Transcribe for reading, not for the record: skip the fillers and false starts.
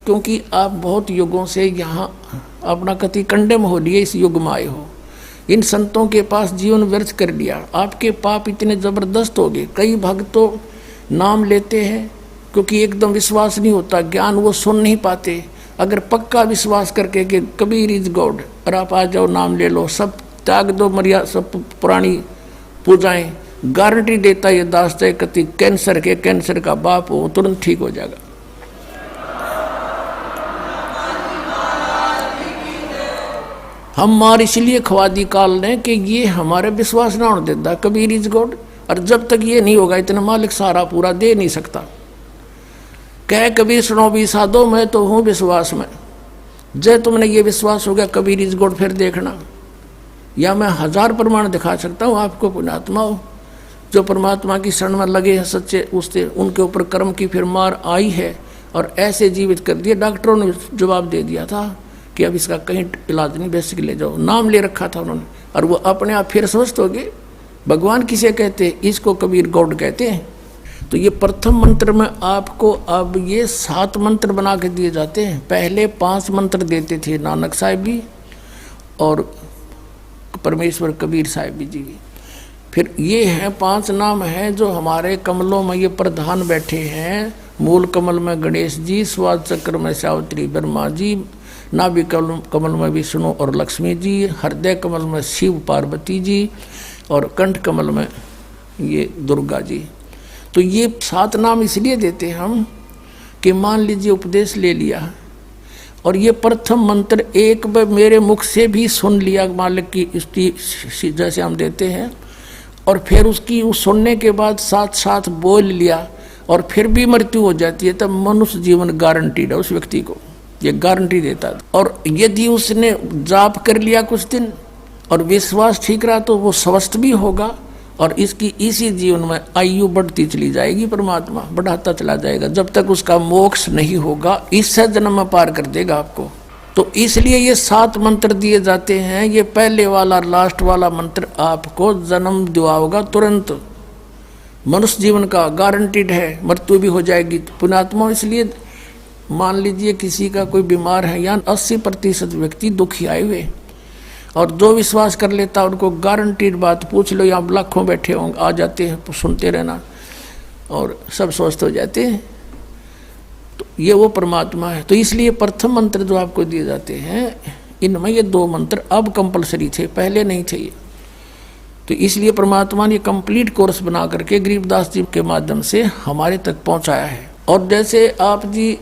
क्योंकि आप बहुत युगों से यहाँ अपना कति कंडेम हो लिए, इस युग में आए हो, इन संतों के पास जीवन व्यर्थ कर लिया, आपके पाप इतने जबरदस्त हो गए। कई भक्त तो नाम लेते हैं क्योंकि एकदम विश्वास नहीं होता, ज्ञान वो सुन नहीं पाते। अगर पक्का विश्वास करके कि कबीर इज गॉड और आप आ जाओ, नाम ले लो, सब त्याग दो, मर्यादा सब पुरानी पूजाएं, गारंटी देता ये दास है कति कैंसर का बाप हो तुरंत ठीक हो जाएगा। हम मार इसलिए खवादी काल ने कि ये हमारे विश्वास ना होने देता कबीर इज गॉड, और जब तक ये नहीं होगा इतना मालिक सारा पूरा दे नहीं सकता। कह कबीर सुनो भी साधो, मैं तो हूँ विश्वास में। जय तुमने ये विश्वास हो गया कबीर इज गॉड, फिर देखना, या मैं 1000 प्रमाण दिखा सकता हूँ आपको। पुण्यात्मा हो जो परमात्मा की शरण में लगे हैं सच्चे, उससे उनके ऊपर कर्म की फिर मार आई है और ऐसे जीवित कर दिया। डॉक्टरों ने जवाब दे दिया था कि अब इसका कहीं इलाज नहीं, बेसिक ले जाओ, नाम ले रखा था उन्होंने, और वो अपने आप फिर स्वस्थ हो गए। भगवान किसे कहते हैं? इसको कबीर गॉड कहते हैं। तो ये प्रथम मंत्र में आपको अब ये 7 मंत्र बना के दिए जाते हैं। पहले 5 मंत्र देते थे नानक साहिब भी और परमेश्वर कबीर साहिब जी की। फिर ये हैं 5 नाम हैं जो हमारे कमलों में ये प्रधान बैठे हैं। मूल कमल में गणेश जी, स्वाद चक्र में सावित्री ब्रह्मा जी, नाभि कमल में विष्णु और लक्ष्मी जी, हृदय कमल में शिव पार्वती जी और कंठ कमल में ये दुर्गा जी। तो ये 7 नाम इसलिए देते हम कि मान लीजिए उपदेश ले लिया और ये प्रथम मंत्र एक बार मेरे मुख से भी सुन लिया मालिक की स्तुति जैसे हम देते हैं, और फिर उसकी उस सुनने के बाद साथ साथ बोल लिया और फिर भी मृत्यु हो जाती है, तब मनुष्य जीवन गारंटीड है उस व्यक्ति को, ये गारंटी देता है। और यदि उसने जाप कर लिया कुछ दिन और विश्वास ठीक रहा तो वो स्वस्थ भी होगा और इसकी इसी जीवन में आयु बढ़ती चली जाएगी, परमात्मा बढ़ाता चला जाएगा जब तक उसका मोक्ष नहीं होगा, इससे जन्म में पार कर देगा आपको। तो इसलिए ये 7 मंत्र दिए जाते हैं। ये पहले वाला लास्ट वाला मंत्र आपको जन्म दिवाओगा तुरंत, मनुष्य जीवन का गारंटीड है, मृत्यु भी हो जाएगी। पुण्यात्मा इसलिए मान लीजिए किसी का कोई बीमार है, या 80% व्यक्ति दुखी आए हुए, और जो विश्वास कर लेता उनको गारंटीड बात पूछ लो, यहाँ लाखों बैठे होंगे, आ जाते हैं, सुनते रहना और सब स्वस्थ हो जाते हैं। तो ये वो परमात्मा है। तो इसलिए प्रथम मंत्र जो आपको दिए जाते हैं इनमें ये 2 मंत्र अब कंपलसरी थे, पहले नहीं थे ये। तो इसलिए परमात्मा ने कंप्लीट कोर्स बना करके गरीबदास जी के माध्यम से हमारे तक पहुंचाया है। और जैसे आप जी